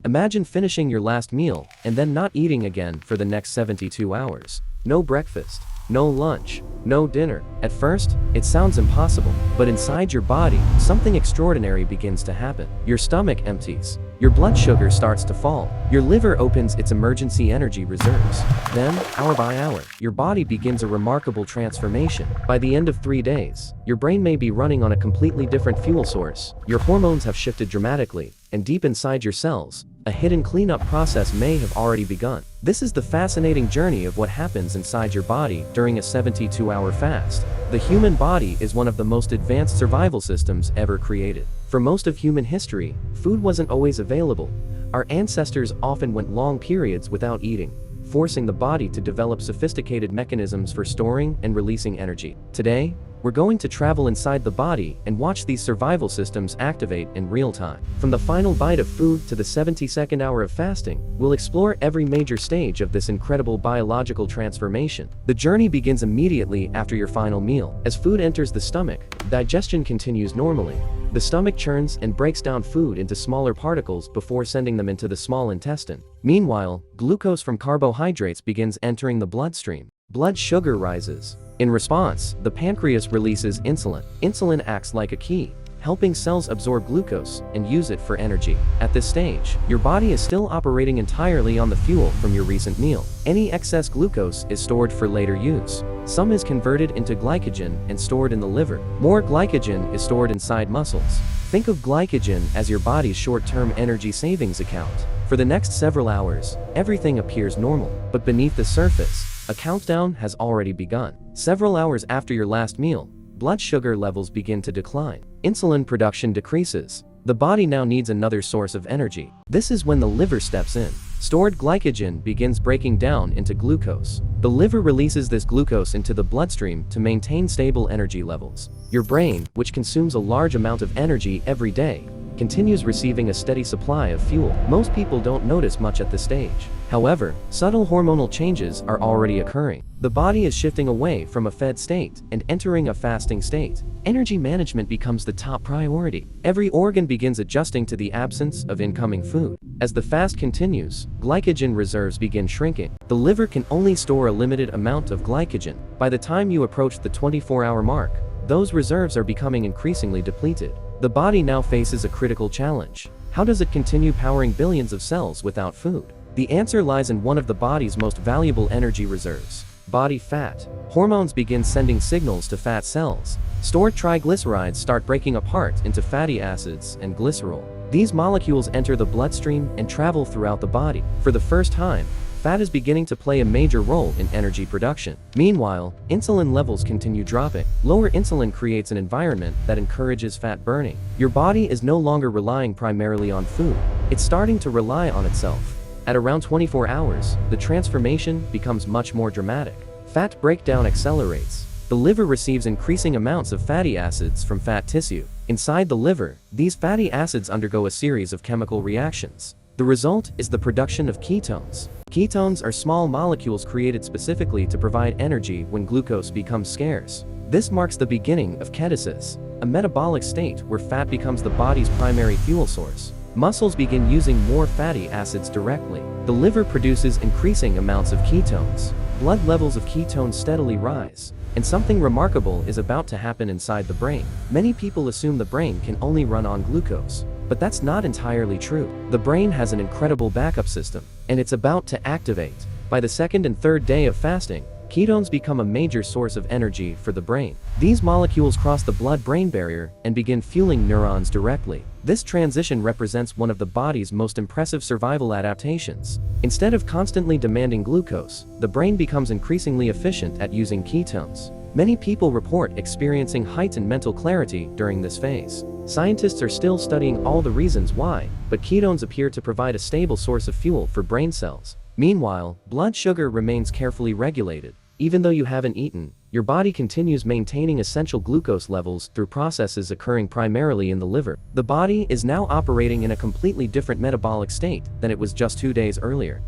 Imagine finishing your last meal and then not eating again for the next 72 hours. No breakfast, no lunch, no dinner. At first, it sounds impossible, but inside your body, something extraordinary begins to happen. Your stomach empties. Your blood sugar starts to fall. Your liver opens its emergency energy reserves. Then, hour by hour, your body begins a remarkable transformation. By the end of 3 days, your brain may be running on a completely different fuel source. Your hormones have shifted dramatically, and deep inside your cells, a hidden cleanup process may have already begun. This is the fascinating journey of what happens inside your body during a 72-hour fast. The human body is one of the most advanced survival systems ever created. For most of human history, food wasn't always available. Our ancestors often went long periods without eating, forcing the body to develop sophisticated mechanisms for storing and releasing energy. Today, we're going to travel inside the body and watch these survival systems activate in real time. From the final bite of food to the 72nd hour of fasting, we'll explore every major stage of this incredible biological transformation. The journey begins immediately after your final meal. As food enters the stomach, digestion continues normally. The stomach churns and breaks down food into smaller particles before sending them into the small intestine. Meanwhile, glucose from carbohydrates begins entering the bloodstream. Blood sugar rises. In response, the pancreas releases insulin. Insulin acts like a key, helping cells absorb glucose and use it for energy. At this stage, your body is still operating entirely on the fuel from your recent meal. Any excess glucose is stored for later use. Some is converted into glycogen and stored in the liver. More glycogen is stored inside muscles. Think of glycogen as your body's short-term energy savings account. For the next several hours, everything appears normal, but beneath the surface, a countdown has already begun. Several hours after your last meal, blood sugar levels begin to decline. Insulin production decreases. The body now needs another source of energy. This is when the liver steps in. Stored glycogen begins breaking down into glucose. The liver releases this glucose into the bloodstream to maintain stable energy levels. Your brain, which consumes a large amount of energy every day, continues receiving a steady supply of fuel. Most people don't notice much at this stage. However, subtle hormonal changes are already occurring. The body is shifting away from a fed state and entering a fasting state. Energy management becomes the top priority. Every organ begins adjusting to the absence of incoming food. As the fast continues, glycogen reserves begin shrinking. The liver can only store a limited amount of glycogen. By the time you approach the 24-hour mark, those reserves are becoming increasingly depleted. The body now faces a critical challenge. How does it continue powering billions of cells without food? The answer lies in one of the body's most valuable energy reserves: body fat. Hormones begin sending signals to fat cells. Stored triglycerides start breaking apart into fatty acids and glycerol. These molecules enter the bloodstream and travel throughout the body. For the first time, fat is beginning to play a major role in energy production. Meanwhile, insulin levels continue dropping. Lower insulin creates an environment that encourages fat burning. Your body is no longer relying primarily on food. It's starting to rely on itself. At around 24 hours, the transformation becomes much more dramatic. Fat breakdown accelerates. The liver receives increasing amounts of fatty acids from fat tissue. Inside the liver, these fatty acids undergo a series of chemical reactions. The result is the production of ketones. Ketones are small molecules created specifically to provide energy when glucose becomes scarce. This marks the beginning of ketosis, a metabolic state where fat becomes the body's primary fuel source. Muscles begin using more fatty acids directly. The liver produces increasing amounts of ketones. Blood levels of ketones steadily rise. And something remarkable is about to happen inside the brain. Many people assume the brain can only run on glucose, but that's not entirely true. The brain has an incredible backup system, and it's about to activate. By the second and third day of fasting, ketones become a major source of energy for the brain. These molecules cross the blood-brain barrier and begin fueling neurons directly. This transition represents one of the body's most impressive survival adaptations. Instead of constantly demanding glucose, the brain becomes increasingly efficient at using ketones. Many people report experiencing heightened mental clarity during this phase. Scientists are still studying all the reasons why, but ketones appear to provide a stable source of fuel for brain cells. Meanwhile, blood sugar remains carefully regulated. Even though you haven't eaten, your body continues maintaining essential glucose levels through processes occurring primarily in the liver. The body is now operating in a completely different metabolic state than it was just 2 days earlier.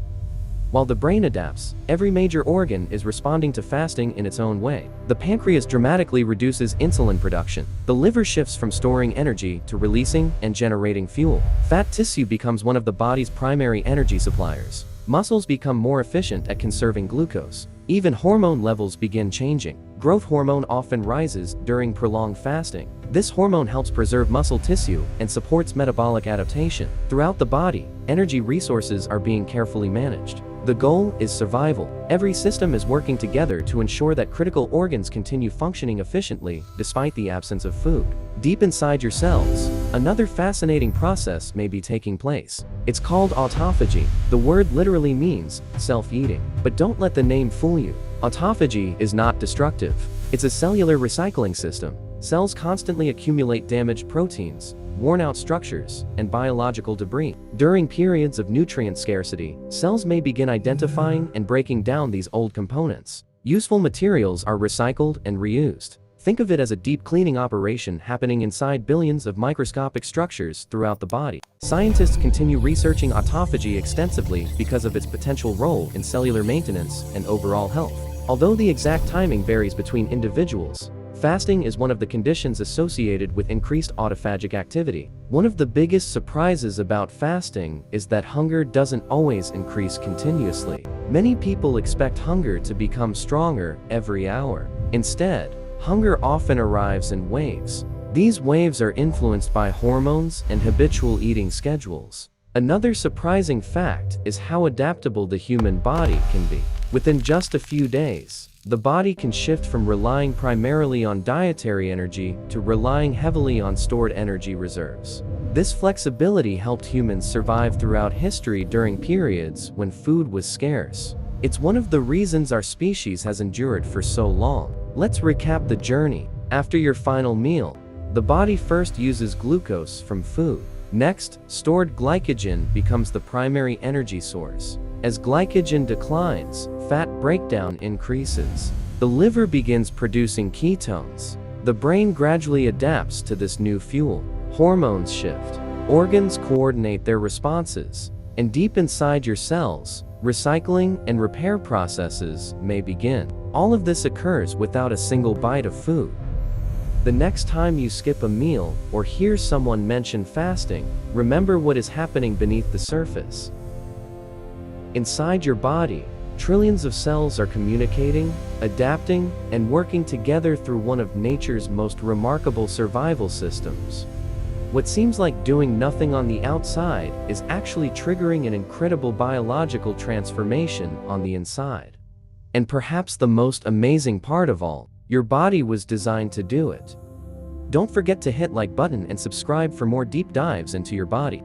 While the brain adapts, every major organ is responding to fasting in its own way. The pancreas dramatically reduces insulin production. The liver shifts from storing energy to releasing and generating fuel. Fat tissue becomes one of the body's primary energy suppliers. Muscles become more efficient at conserving glucose. Even hormone levels begin changing. Growth hormone often rises during prolonged fasting. This hormone helps preserve muscle tissue and supports metabolic adaptation. Throughout the body, energy resources are being carefully managed. The goal is survival. Every system is working together to ensure that critical organs continue functioning efficiently despite the absence of food. Deep inside your cells, another fascinating process may be taking place. It's called autophagy. The word literally means self-eating. But don't let the name fool you. Autophagy is not destructive. It's a cellular recycling system. Cells constantly accumulate damaged proteins, worn-out structures, and biological debris. During periods of nutrient scarcity, cells may begin identifying and breaking down these old components. Useful materials are recycled and reused. Think of it as a deep cleaning operation happening inside billions of microscopic structures throughout the body. Scientists continue researching autophagy extensively because of its potential role in cellular maintenance and overall health. Although the exact timing varies between individuals, fasting is one of the conditions associated with increased autophagic activity. One of the biggest surprises about fasting is that hunger doesn't always increase continuously. Many people expect hunger to become stronger every hour. Instead, hunger often arrives in waves. These waves are influenced by hormones and habitual eating schedules. Another surprising fact is how adaptable the human body can be. Within just a few days, the body can shift from relying primarily on dietary energy to relying heavily on stored energy reserves. This flexibility helped humans survive throughout history during periods when food was scarce. It's one of the reasons our species has endured for so long. Let's recap the journey. After your final meal, the body first uses glucose from food. Next, stored glycogen becomes the primary energy source. As glycogen declines, fat breakdown increases. The liver begins producing ketones. The brain gradually adapts to this new fuel. Hormones shift. Organs coordinate their responses. And deep inside your cells, recycling and repair processes may begin. All of this occurs without a single bite of food. The next time you skip a meal or hear someone mention fasting, remember what is happening beneath the surface. Inside your body, trillions of cells are communicating, adapting, and working together through one of nature's most remarkable survival systems. What seems like doing nothing on the outside is actually triggering an incredible biological transformation on the inside. And perhaps the most amazing part of all, your body was designed to do it. Don't forget to hit like button and subscribe for more deep dives into your body.